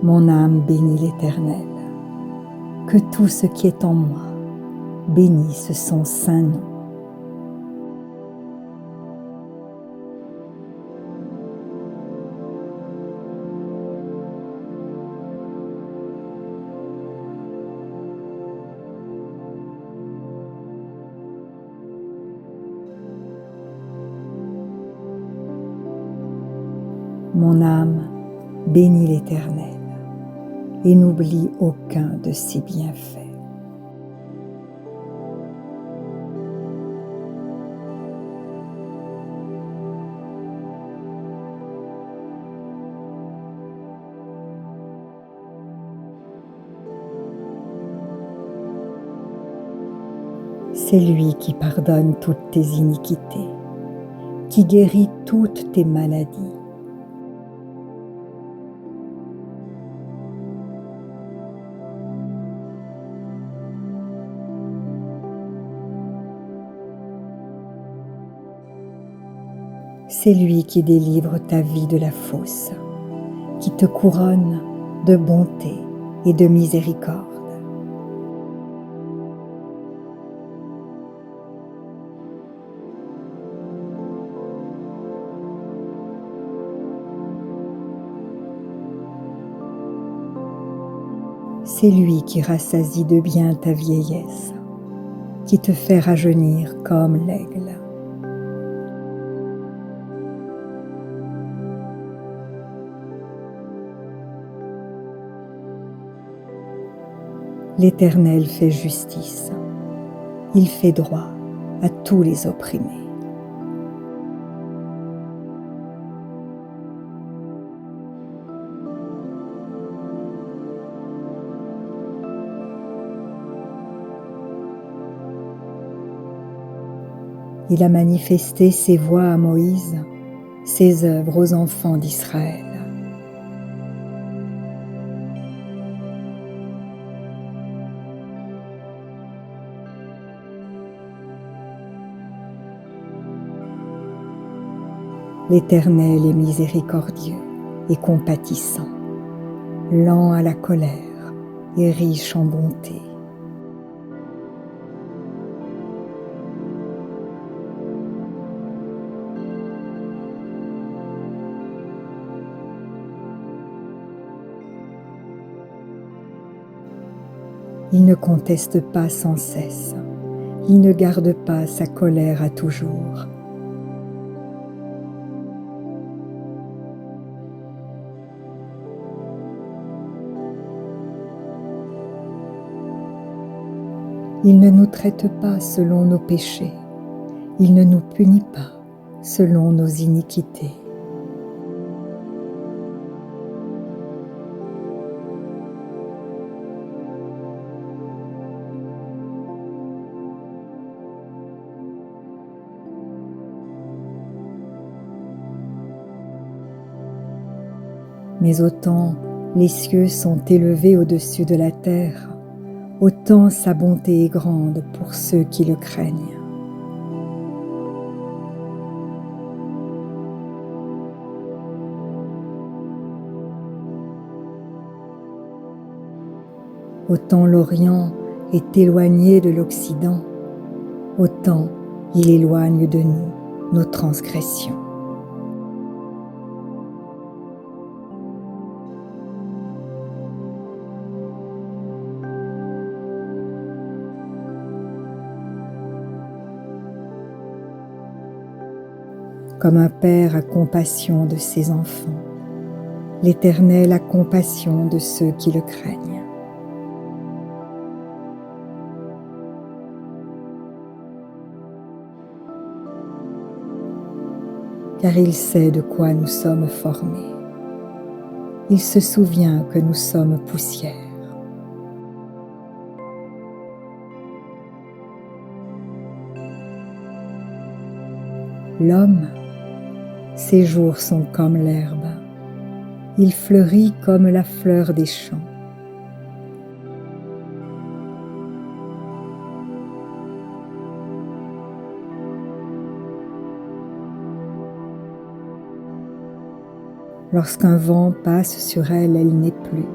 Mon âme bénit l'Éternel. Que tout ce qui est en moi bénisse son saint nom. Mon âme bénit l'Éternel et n'oublie aucun de ses bienfaits. C'est lui qui pardonne toutes tes iniquités, qui guérit toutes tes maladies. C'est lui qui délivre ta vie de la fosse, qui te couronne de bonté et de miséricorde. C'est lui qui rassasie de bien ta vieillesse, qui te fait rajeunir comme l'aigle. L'Éternel fait justice, il fait droit à tous les opprimés. Il a manifesté ses voies à Moïse, ses œuvres aux enfants d'Israël. L'Éternel est miséricordieux et compatissant, lent à la colère et riche en bonté. Il ne conteste pas sans cesse, il ne garde pas sa colère à toujours. Il ne nous traite pas selon nos péchés, il ne nous punit pas selon nos iniquités. Mais autant les cieux sont élevés au-dessus de la terre, autant sa bonté est grande pour ceux qui le craignent. Autant l'Orient est éloigné de l'Occident, autant il éloigne de nous nos transgressions. Comme un père a compassion de ses enfants, l'Éternel a compassion de ceux qui le craignent. Car il sait de quoi nous sommes formés. Il se souvient que nous sommes poussière. L'homme, ses jours sont comme l'herbe, il fleurit comme la fleur des champs. Lorsqu'un vent passe sur elle, elle n'est plus,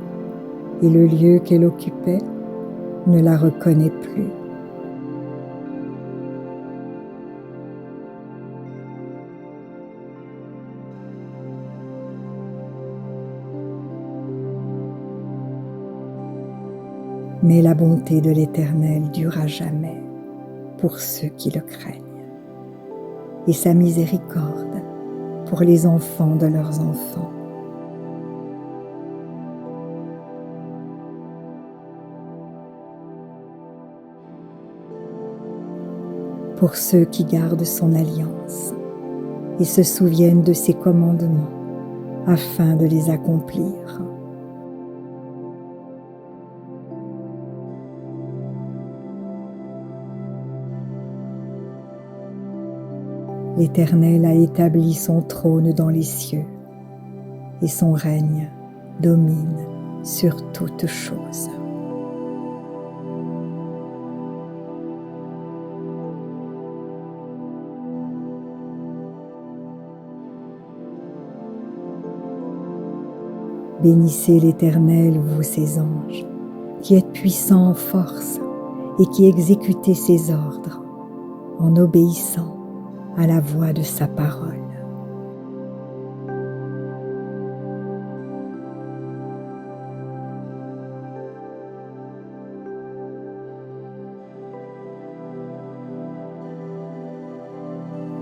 et le lieu qu'elle occupait ne la reconnaît plus. Mais la bonté de l'Éternel dure à jamais pour ceux qui le craignent, et sa miséricorde pour les enfants de leurs enfants. Pour ceux qui gardent son alliance et se souviennent de ses commandements afin de les accomplir. L'Éternel a établi son trône dans les cieux, et son règne domine sur toutes choses. Bénissez l'Éternel, vous ses anges, qui êtes puissants en force et qui exécutez ses ordres en obéissant à la voix de sa parole.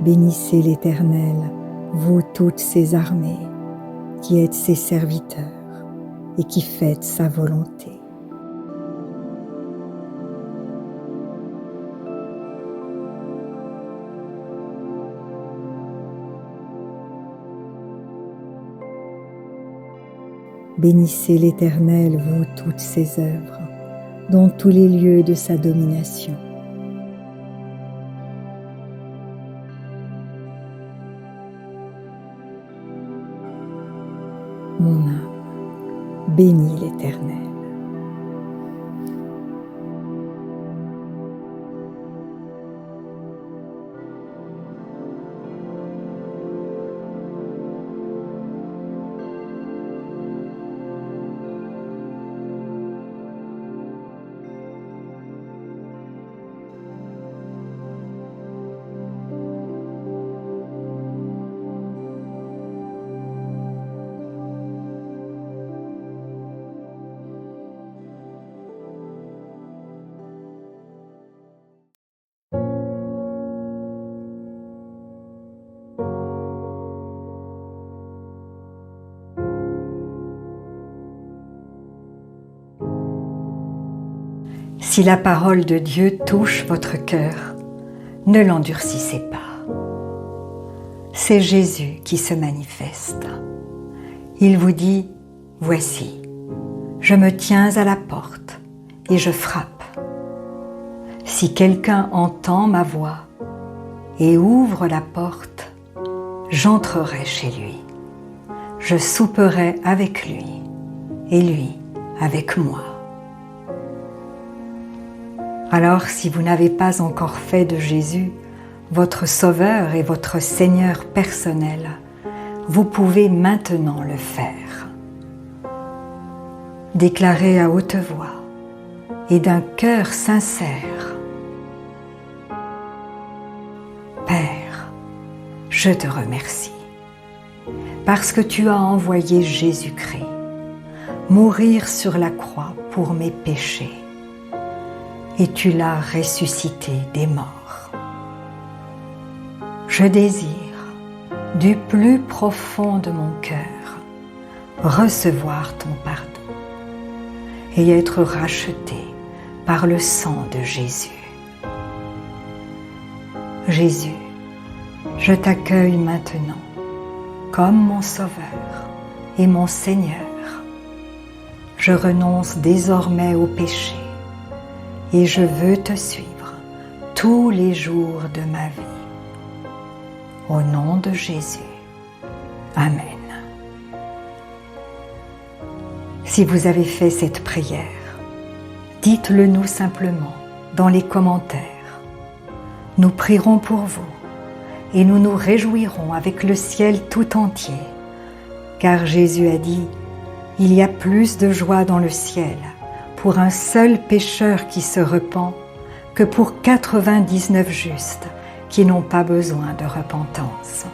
Bénissez l'Éternel, vous toutes ses armées, qui êtes ses serviteurs et qui faites sa volonté. Bénissez l'Éternel, vous toutes ses œuvres, dans tous les lieux de sa domination. Mon âme bénit l'Éternel. Si la parole de Dieu touche votre cœur, ne l'endurcissez pas. C'est Jésus qui se manifeste. Il vous dit, « Voici, je me tiens à la porte et je frappe. Si quelqu'un entend ma voix et ouvre la porte, j'entrerai chez lui. Je souperai avec lui et lui avec moi. » Alors, si vous n'avez pas encore fait de Jésus votre Sauveur et votre Seigneur personnel, vous pouvez maintenant le faire. Déclarez à haute voix et d'un cœur sincère: Père, je te remercie parce que tu as envoyé Jésus-Christ mourir sur la croix pour mes péchés. Et tu l'as ressuscité des morts. Je désire, du plus profond de mon cœur, recevoir ton pardon et être racheté par le sang de Jésus. Jésus, je t'accueille maintenant comme mon Sauveur et mon Seigneur. Je renonce désormais au péché et je veux te suivre tous les jours de ma vie. Au nom de Jésus. Amen. Si vous avez fait cette prière, dites-le nous simplement dans les commentaires. Nous prierons pour vous et nous nous réjouirons avec le ciel tout entier, Car Jésus a dit, il y a plus de joie dans le ciel pour un seul pécheur qui se repent que pour 99 justes qui n'ont pas besoin de repentance.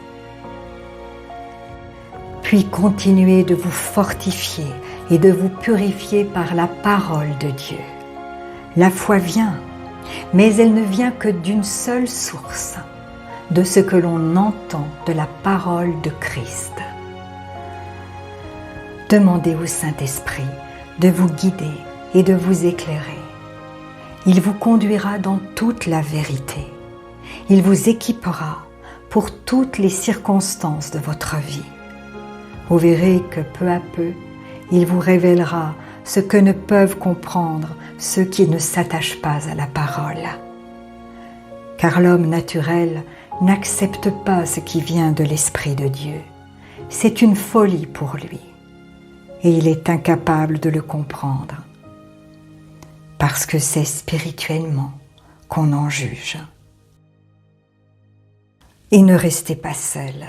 Puis continuez de vous fortifier et de vous purifier par la parole de Dieu. La foi vient, mais elle ne vient que d'une seule source, de ce que l'on entend de la parole de Christ. Demandez au Saint-Esprit de vous guider et de vous éclairer. Il vous conduira dans toute la vérité. Il vous équipera pour toutes les circonstances de votre vie. Vous verrez que peu à peu, il vous révélera ce que ne peuvent comprendre ceux qui ne s'attachent pas à la parole. Car l'homme naturel n'accepte pas ce qui vient de l'Esprit de Dieu. C'est une folie pour lui. Et il est incapable de le comprendre, parce que c'est spirituellement qu'on en juge. Et ne restez pas seul.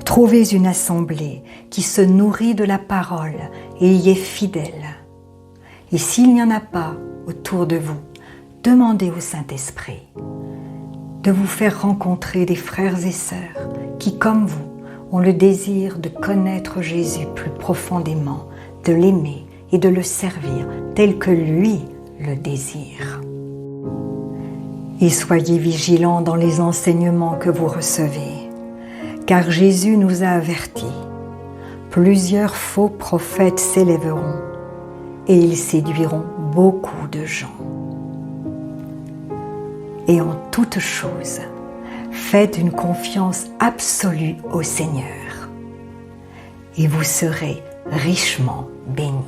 Trouvez une assemblée qui se nourrit de la parole et y est fidèle. Et s'il n'y en a pas autour de vous, demandez au Saint-Esprit de vous faire rencontrer des frères et sœurs qui, comme vous, ont le désir de connaître Jésus plus profondément, de l'aimer et de le servir tel que lui le désire. Et soyez vigilants dans les enseignements que vous recevez, car Jésus nous a avertis. Plusieurs faux prophètes s'élèveront et ils séduiront beaucoup de gens. Et en toute chose, faites une confiance absolue au Seigneur et vous serez richement bénis.